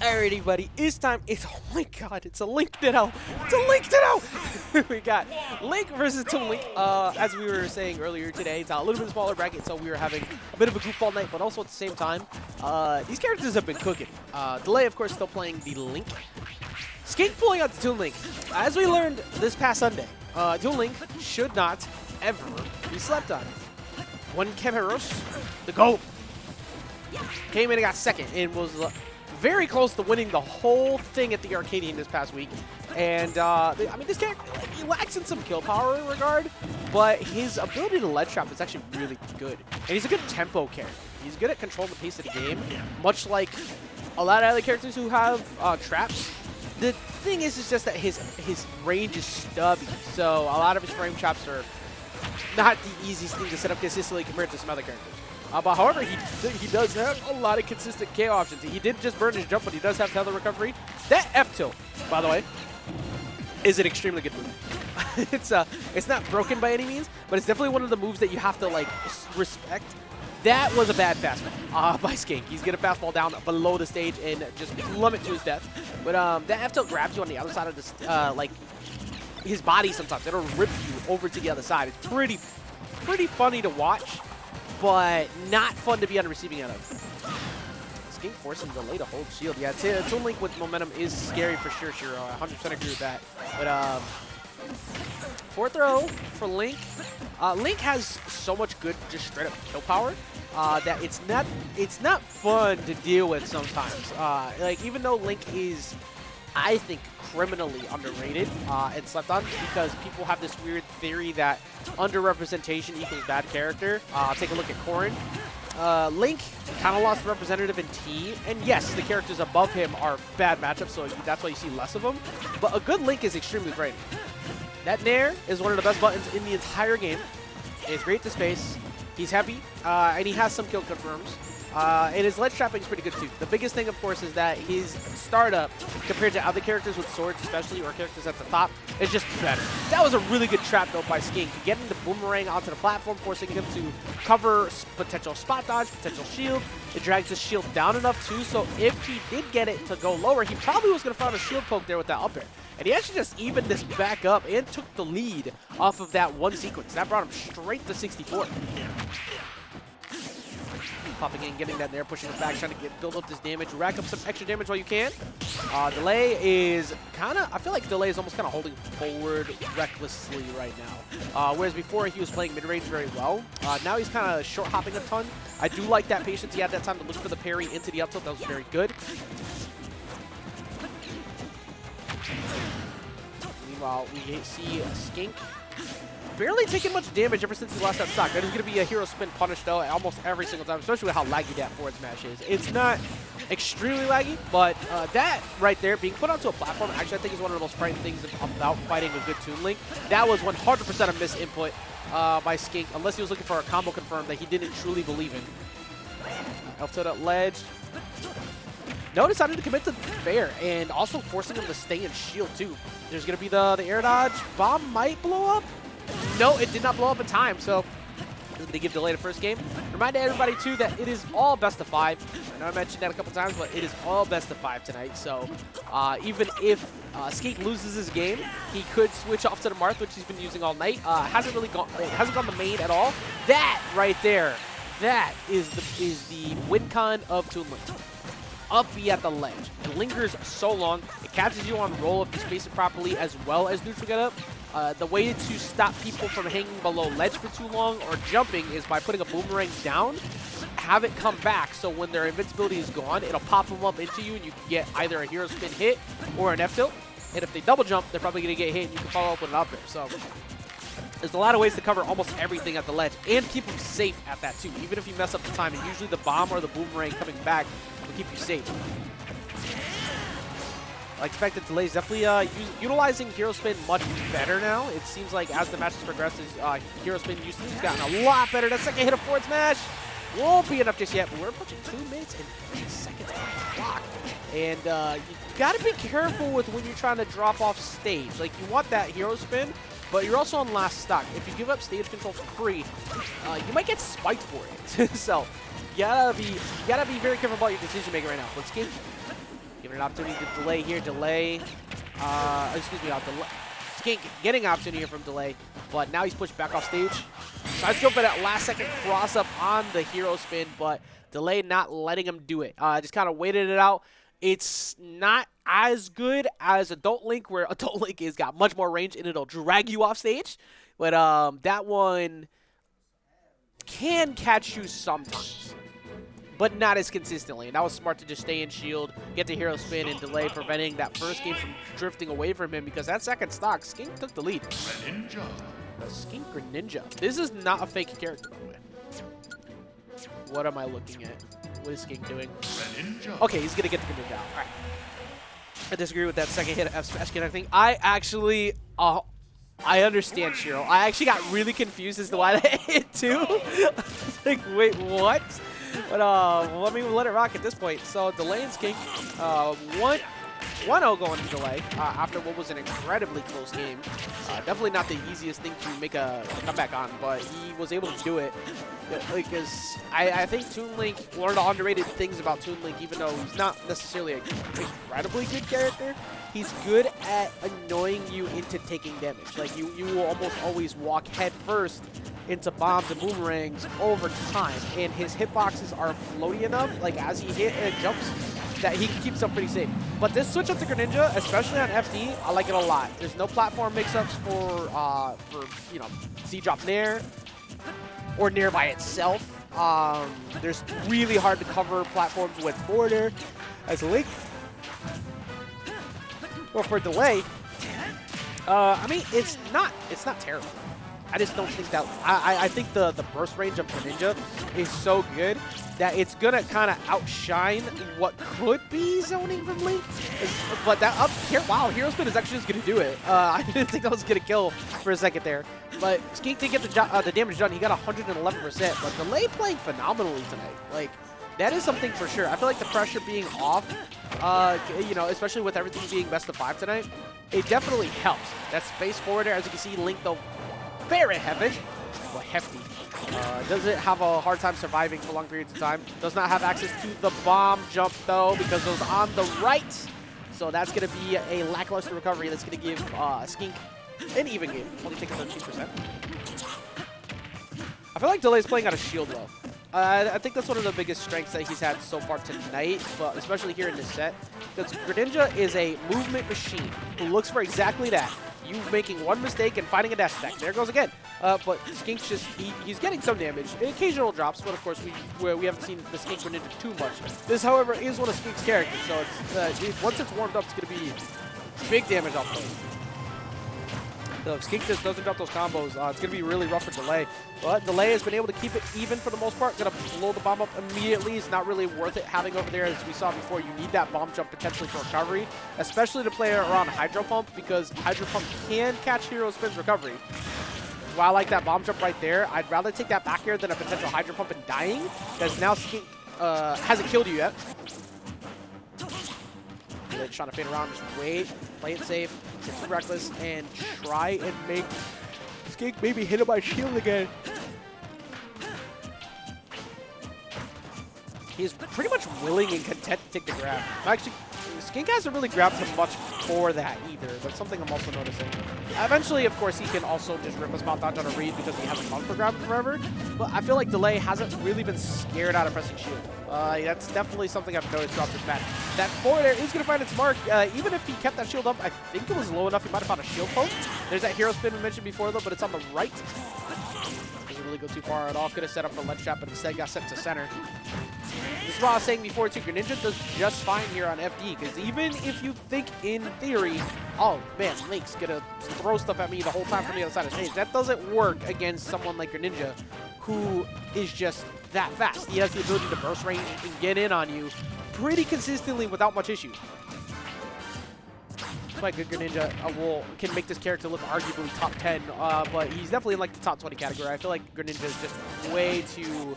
Alrighty, buddy, it's time. Oh my god, it's a Link Ditto. It's a Link Ditto! We got Link versus Toon Link. As we were saying earlier today, it's a little bit smaller bracket, so we were having a bit of a goofball night, but also at the same time, these characters have been cooking. DeLay, of course, still playing the Link. Skink pulling out the Toon Link. As we learned this past Sunday, Toon Link should not ever be slept on. One Kemeros, the GOAT, came in and got second and was very close to winning the whole thing at the Arcadian this past week. And, I mean, this character, he lacks in some kill power in regard, but his ability to ledge trap is actually really good. And he's a good tempo character. He's good at controlling the pace of the game, much like a lot of other characters who have traps. The thing is just that his range is stubby, so a lot of his frame traps are not the easiest thing to set up consistently compared to some other characters. But however, he does have a lot of consistent KO options. He did just burn his jump, but he does have tether recovery. That F tilt, by the way, is an extremely good move. It's not broken by any means, but it's definitely one of the moves that you have to like respect. That was a bad fastball by Skink. He's gonna fastball down below the stage and just plummet to his death. But that F tilt grabs you on the other side of this, like his body sometimes. It'll rip you over to the other side. It's pretty funny to watch, but not fun to be on the receiving end of. Skink forcing DeLay to hold shield. Yeah, Toon Link with momentum is scary for sure. 100% agree with that. But fourth throw for Link. Link has so much good, just straight up kill power that it's not fun to deal with sometimes. Like even though Link is, I think, criminally underrated and slept on, because people have this weird theory that underrepresentation equals bad character. Take a look at Corrin. Link kind of lost representative in T, and yes, the characters above him are bad matchups, so that's why you see less of them. But a good Link is extremely great. That Nair is one of the best buttons in the entire game. It's great to space. He's heavy, and he has some kill confirms. And his ledge trapping is pretty good too. The biggest thing, of course, is that his startup, compared to other characters with swords especially, or characters at the top, is just better. That was a really good trap though by Skink. Getting the boomerang onto the platform, forcing him to cover potential spot dodge, potential shield. It drags his shield down enough too, so if he did get it to go lower, he probably was going to find a shield poke there with that up air. And he actually just evened this back up and took the lead off of that one sequence. That brought him straight to 64. Popping in, getting that there, pushing it back, trying to build up this damage, rack up some extra damage while you can. DeLay is kind of, I feel like DeLay is almost kind of holding forward recklessly right now. Whereas before he was playing mid-range very well. Now he's kind of short hopping a ton. I do like that patience. He had that time to look for the parry into the up tilt. That was very good. Meanwhile, we see Skink barely taking much damage ever since he lost that stock. That is going to be a hero spin punish though almost every single time, especially with how laggy that forward smash is. It's not extremely laggy, but that right there, being put onto a platform, actually I think is one of the most frightening things about fighting a good Toon Link. That was 100% a miss input by Skink, unless he was looking for a combo confirm that he didn't truly believe in. Elf to that ledge. No, decided to commit to fair, and also forcing him to stay in shield too. There's going to be the air dodge. Bomb might blow up. No, it did not blow up in time, so they give DeLay the first game. Remind everybody too that it is all best of 5. I know I mentioned that a couple times, but it is all best of 5 tonight. So even if Skink loses his game, he could switch off to the Marth, which he's been using all night. Hasn't gone the main at all. That right there, that is the win con of Toon Link. Up B at the ledge. It lingers so long. It catches you on roll if you space it properly, as well as neutral get up. The way to stop people from hanging below ledge for too long or jumping is by putting a boomerang down, have it come back, so when their invincibility is gone, it'll pop them up into you and you can get either a hero spin hit or an F tilt. And if they double jump, they're probably going to get hit and you can follow up with an up air. So there's a lot of ways to cover almost everything at the ledge and keep them safe at that too. Even if you mess up the timing, usually the bomb or the boomerang coming back will keep you safe. I like the fact that DeLay is definitely utilizing Hero Spin much better now. It seems like as the matches progress, Hero Spin usage has gotten a lot better. That second hit of forward smash won't be enough just yet, but we're approaching 2 minutes and 3 seconds on the clock. And you got to be careful with when you're trying to drop off stage. Like, you want that Hero Spin, but you're also on last stock. If you give up stage control for free, you might get spiked for it. So you gotta be very careful about your decision making right now. But Skink, Giving an opportunity to DeLay here. DeLay, excuse me, Skink getting an opportunity here from DeLay, but now he's pushed back off stage. Tries to go for that last second cross up on the hero spin, but DeLay not letting him do it. Just kind of waited it out. It's not as good as Adult Link, where Adult Link has got much more range and it'll drag you off stage. But that one can catch you sometimes, but not as consistently. And that was smart to just stay in shield, get the hero spin, and DeLay, preventing that first game from drifting away from him, because that second stock, Skink took the lead. Greninja. The Skink Greninja. This is not a fake character, by the way. What am I looking at? What is Skink doing? Greninja. Okay, he's going to get the Greninja out. All right. I disagree with that second hit of F smash connecting. I actually, I understand Shiro. I actually got really confused as to why that hit too. I was like, wait, what? But let me let it rock at this point. So DeLay and Skink, 1-0 going to DeLay after what was an incredibly close game. Definitely not the easiest thing to make a comeback on, but he was able to do it. Because I think Toon Link, one of the underrated things about Toon Link, even though he's not necessarily an incredibly good character, he's good at annoying you into taking damage. Like, you will almost always walk head first into bombs and boomerangs over time, and his hitboxes are floaty enough, like as he hit and jumps, that he keeps up pretty safe. But this switch up to Greninja, especially on FD, I like it a lot. There's no platform mix-ups for you know, Z-drop Nair or Nair by itself. There's really hard to cover platforms with forward air as a Link. Well, for DeLay, I mean, it's not terrible. I just don't think that, I think the burst range of Greninja is so good that it's gonna kind of outshine what could be zoning from Link. But that up here, wow, Hero Spin is actually just gonna do it. I didn't think that was gonna kill for a second there. But Skink did get the damage done. He got 111%. But DeLay playing phenomenally tonight. Like, that is something for sure. I feel like the pressure being off, you know, especially with everything being best of 5 tonight, it definitely helps. That space forward there, as you can see, Link though very heavy, well, hefty. Doesn't have a hard time surviving for long periods of time. Does not have access to the bomb jump though, because it was on the right. So that's going to be a lackluster recovery. That's going to give Skink an even game. Only taking 13%. I feel like DeLay's playing out of shield though. I think that's one of the biggest strengths that he's had so far tonight, but especially here in this set. Because Greninja is a movement machine who looks for exactly that. You making one mistake and finding a dash attack. There it goes again. But Skink's just, he's getting some damage. Occasional drops, but of course we haven't seen the Skink Greninja too much. This, however, is one of Skink's characters, so it's, once it's warmed up, it's going to be big damage off play. So if Skink just doesn't drop those combos, it's going to be really rough for DeLay. But DeLay has been able to keep it even for the most part. Going to blow the bomb up immediately. It's not really worth it having over there. As we saw before, you need that bomb jump potentially for recovery, especially to play around Hydro Pump, because Hydro Pump can catch Hero Spin's recovery. While I like that bomb jump right there, I'd rather take that back air than a potential Hydro Pump and dying, because now Skink hasn't killed you yet. Trying to fade around, just wait, play it safe, get too reckless, and try and make Skink maybe hit him by shield again. He's pretty much willing and content to take the grab. Actually, Skink hasn't really grabbed him much for that either. That's something I'm also noticing. Eventually, of course, he can also just rip his mouth dodge on a read because he hasn't gone for grab forever. But I feel like DeLay hasn't really been scared out of pressing shield. That's definitely something I've noticed throughout this match. That forward air is going to find its mark. Even if he kept that shield up, I think it was low enough he might have found a shield poke. There's that hero spin we mentioned before, though, but it's on the right. Doesn't really go too far at all. Could have set up for ledge trap, but instead got sent to center. This is what I was saying before, too. Greninja does just fine here on FD, because even if you think in theory, oh, man, Link's going to throw stuff at me the whole time from the other side of the stage, that doesn't work against someone like Greninja, who is just that fast. He has the ability to burst range and get in on you pretty consistently without much issue. That's why good Greninja can make this character look arguably top 10, but he's definitely in like the top 20 category. I feel like Greninja is just way too...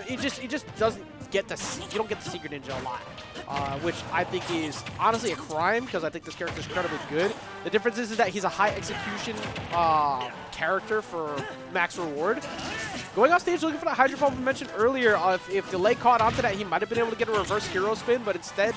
it just doesn't get to see, you don't get to see Greninja a lot, which I think is honestly a crime, because I think this character is incredibly good. The difference is that he's a high execution character for max reward, Going off stage looking for the Hydro Pump we mentioned earlier. If DeLay caught onto that, he might have been able to get a reverse hero spin, but instead,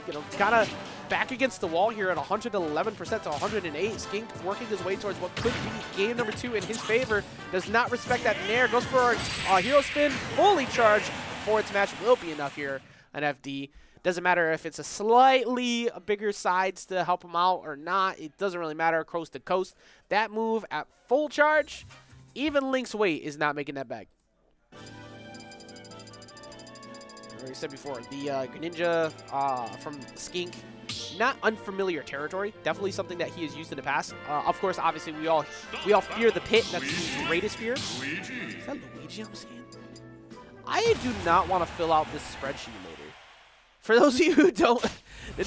you know, kind of back against the wall here at 111% to 108. Skink working his way towards what could be game number 2 in his favor. Does not respect that nair. Goes for a hero spin, fully charged. Forward smash will be enough here. An FD. Doesn't matter if it's a slightly bigger sides to help him out or not. It doesn't really matter. Coast to coast. That move at full charge, even Link's weight is not making that back. Like I said before, the Greninja from Skink, not unfamiliar territory. Definitely something that he has used in the past. Of course, obviously, we all fear the pit. That's the greatest fear. Luigi. Is that Luigi I'm seeing? I do not want to fill out this spreadsheet later. For those of you who don't,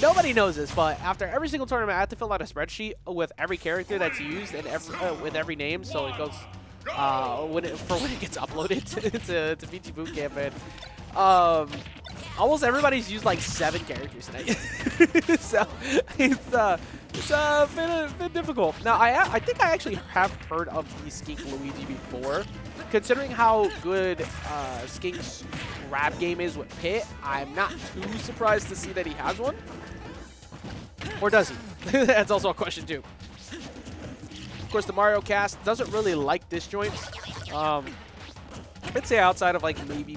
nobody knows this, but after every single tournament, I have to fill out a spreadsheet with every character that's used and with every name. So it goes when it gets uploaded to VGBootCamp, and almost everybody's used like 7 characters tonight. So it's been difficult. Now I think I actually have heard of the Skink Luigi before. Considering how good Skink's grab game is with Pit, I'm not too surprised to see that he has one. Or does he? That's also a question too. Of course, the Mario cast doesn't really like disjoints. I'd say outside of like maybe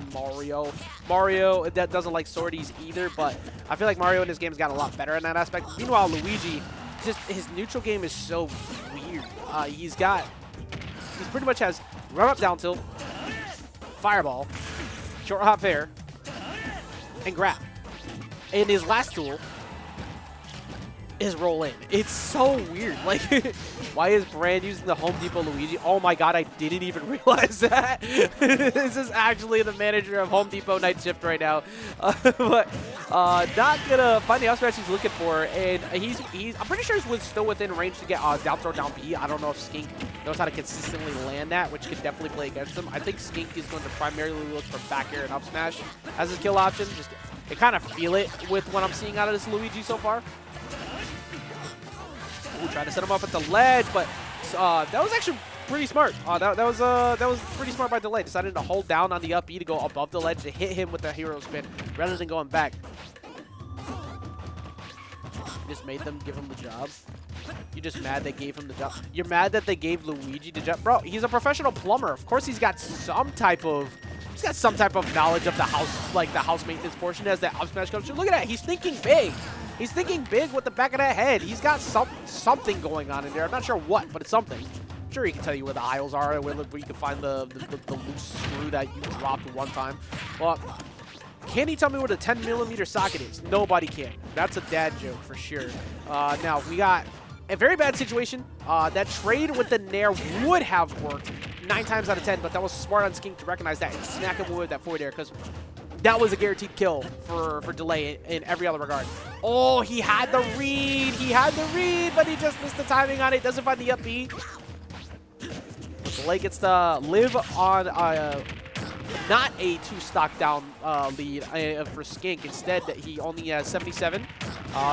Mario that doesn't like sorties either, but I feel like Mario in this game has got a lot better in that aspect. Meanwhile, Luigi, just his neutral game is so weird. He pretty much has run up down tilt, fireball, short hop fair, and grab. And his last tool is roll in. It's so weird. Like, why is Brand using the Home Depot Luigi? Oh my god, I didn't even realize that. This is actually the manager of Home Depot Night Shift right now. But not gonna find the up smash he's looking for, and I'm pretty sure he's still within range to get down throw down B. I don't know if Skink knows how to consistently land that, which could definitely play against him. I think Skink is going to primarily look for back air and up smash as his kill option. Just I kind of feel it with what I'm seeing out of this Luigi so far. Ooh, trying to set him up at the ledge, but that was actually pretty smart. That was pretty smart by DeLay. Decided to hold down on the up B to go above the ledge to hit him with the hero spin rather than going back. Just made them give him the job. You're just mad they gave him the job. You're mad that they gave Luigi the job, bro. He's a professional plumber. Of course, he's got some type of knowledge of the house, like the house maintenance portion as that up smash comes through. Look at that. He's thinking big. He's thinking big with the back of that head. He's got something going on in there. I'm not sure what, but it's something. I'm sure he can tell you where the aisles are, where you can find the loose screw that you dropped one time. Well, can he tell me where the 10mm socket is? Nobody can. That's a dad joke for sure. Now, we got a very bad situation. That trade with the Nair would have worked 9 times out of 10, but that was smart on Skink to recognize that and smack him with that forward air, because that was a guaranteed kill for DeLay in every other regard. Oh, he had the read. He had the read, but he just missed the timing on it. Doesn't find the up B. DeLay gets to live on not a 2 stock down lead for Skink. Instead, he only has 77.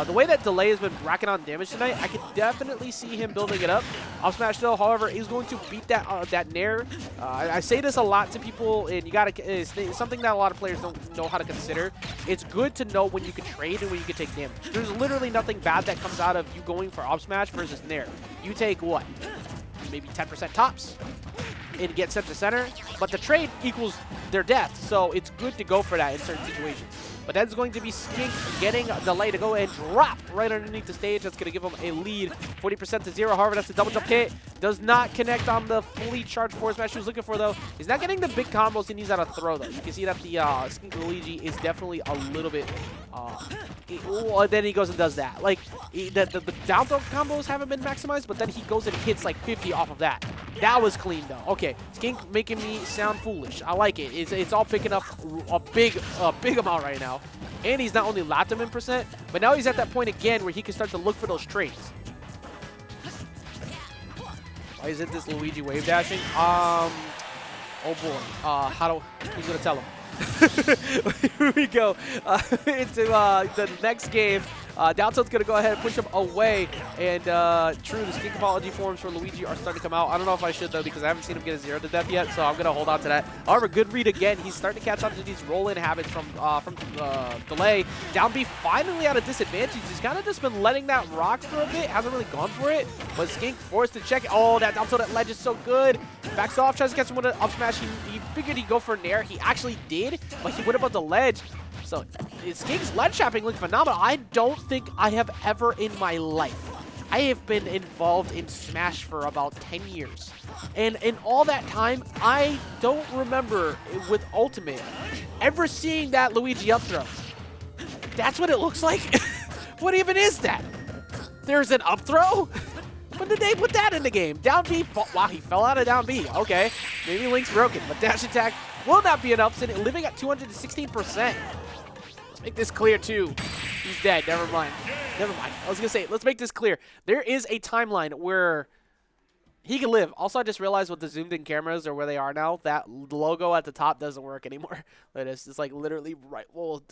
The way that DeLay has been racking on damage tonight, I could definitely see him building it up. Up smash though, however, is going to beat that Nair. I say this a lot to people, and you gotta. It's something that a lot of players don't know how to consider. It's good to know when you can trade and when you can take damage. There's literally nothing bad that comes out of you going for up smash versus Nair. You take what? Maybe 10% tops and get sent to center, but the trade equals their death, so it's good to go for that in certain situations. But that's going to be Skink getting DeLay to go and drop right underneath the stage. That's going to give him a lead, 40% to 0. However, that's a double jump hit. Does not connect on the fully charged forward smash he was looking for, though. He's not getting the big combos he needs out of throw, though. You can see that the Skink Luigi is definitely a little bit... then he goes and does that. Like, the down throw combos haven't been maximized, but then he goes and hits like 50 off of that. That was clean, though. Okay, Skink making me sound foolish. I like it. It's all picking up a big amount right now. And he's not only lapped him in percent, but now he's at that point again where he can start to look for those trades. Why isn't this Luigi wave dashing? Oh boy. Who's gonna tell him? Here we go into the next game Down tilt's going to go ahead and push him away. And true, the Skink apology forms for Luigi are starting to come out. I don't know if I should, though, because I haven't seen him get a 0 to death yet, so I'm going to hold on to that. However, good read again. He's starting to catch on to these roll-in habits from DeLay. Down B finally at a disadvantage. He's kind of just been letting that rock for a bit. Hasn't really gone for it. But Skink forced to check it. Oh, that down tilt at ledge is so good. Backs off, tries to catch him with an up smash. He figured he'd go for an air. He actually did, but he went above the ledge. So Skink's ledge trapping looked phenomenal. I don't think I have ever in my life, I have been involved in Smash for about 10 years. And in all that time, I don't remember with Ultimate ever seeing that Luigi up throw. That's what it looks like? What even is that? There's an up throw? When did they put that in the game? Down B, wow, he fell out of down B. Okay, maybe Link's broken, but dash attack will not be enough, sitting living at 216%. Let's make this clear too. He's dead, never mind. Never mind. I was gonna say, let's make this clear. There is a timeline where he can live. Also, I just realized with the zoomed in cameras or where they are now, that logo at the top doesn't work anymore. It's like literally right, well,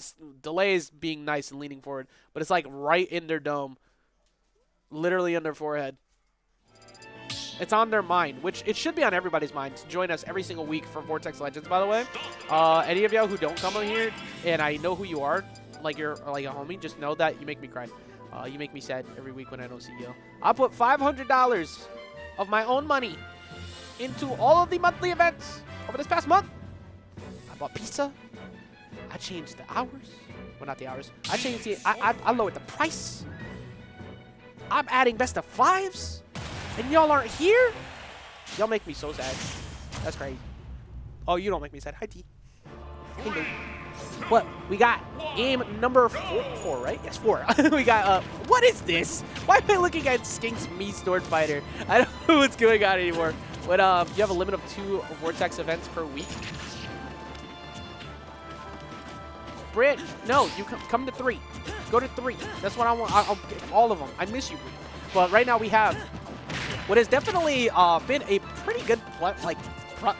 DeLay is being nice and leaning forward, but it's like right in their dome. Literally on their forehead. It's on their mind, which it should be on everybody's mind to join us every single week for Vortex Legends, by the way. Any of y'all who don't come on here, and I know who you are, like you're like a homie, just know that you make me cry. You make me sad every week when I don't see you. I put $500 of my own money into all of the monthly events over this past month. I bought pizza. I changed the hours. Well, not the hours. I changed the, I lowered the price. I'm adding best of fives. And y'all aren't here? Y'all make me so sad. That's crazy. Oh, you don't make me sad. Hi, T. Hello. What? We got game number four, right? Yes, 4. We got, what is this? Why am I looking at Skink's Mii Sword Fighter? I don't know what's going on anymore. But, you have a limit of 2 Vortex events per week. Brit, no, you come to 3. Go to 3. That's what I want. I'll get all of them. I miss you, Brit. But right now we have what has definitely been a pretty good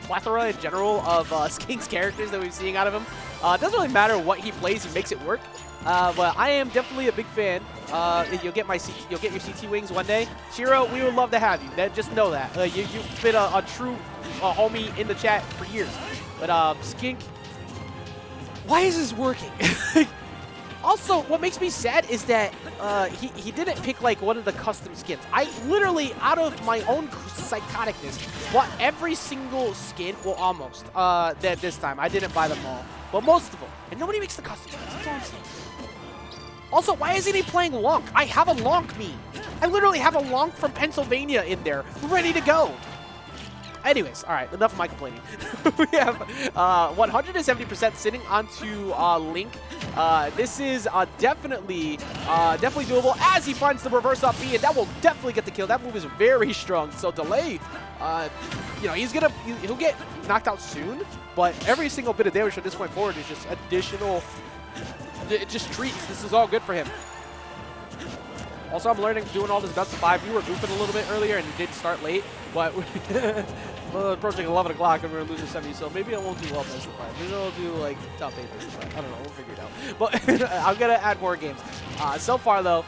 plethora in general of Skink's characters that we've seen out of him. It doesn't really matter what he plays, he makes it work. But I am definitely a big fan. You'll get your CT wings one day. Shiro, we would love to have you. Just know that. You've been a true homie in the chat for years. But Skink, why is this working? Also, what makes me sad is that he didn't pick like one of the custom skins. I literally, out of my own psychoticness, bought every single skin, well, almost, this time. I didn't buy them all, but most of them. And nobody makes the custom skins. That's all I'm saying. Also, why isn't he playing Lonk? I have a Lonk me. I literally have a Lonk from Pennsylvania in there, ready to go. Anyways, all right, enough of my complaining. We have 170% sitting onto Link. This is definitely doable as he finds the reverse up B, and that will definitely get the kill. That move is very strong. So DeLay, you know, he'll get knocked out soon, but every single bit of damage from this point forward is just additional, just treats. This is all good for him. Also, I'm learning doing all this best of 5. You were goofing a little bit earlier, and you did start late, but well, approaching 11 o'clock, and we're losing 70, so maybe I won't do well best of 5. Maybe I'll do, like, top 8 best of 5. I don't know. We'll figure it out. But I'm going to add more games. So far, though,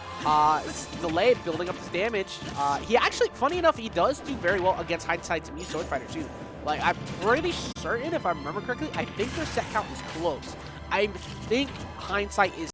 it's delayed, building up his damage. He actually, funny enough, he does do very well against Hindsight's Mii Sword Fighter, too. Like, I'm pretty certain, if I remember correctly, I think their set count is close. I think Hindsight is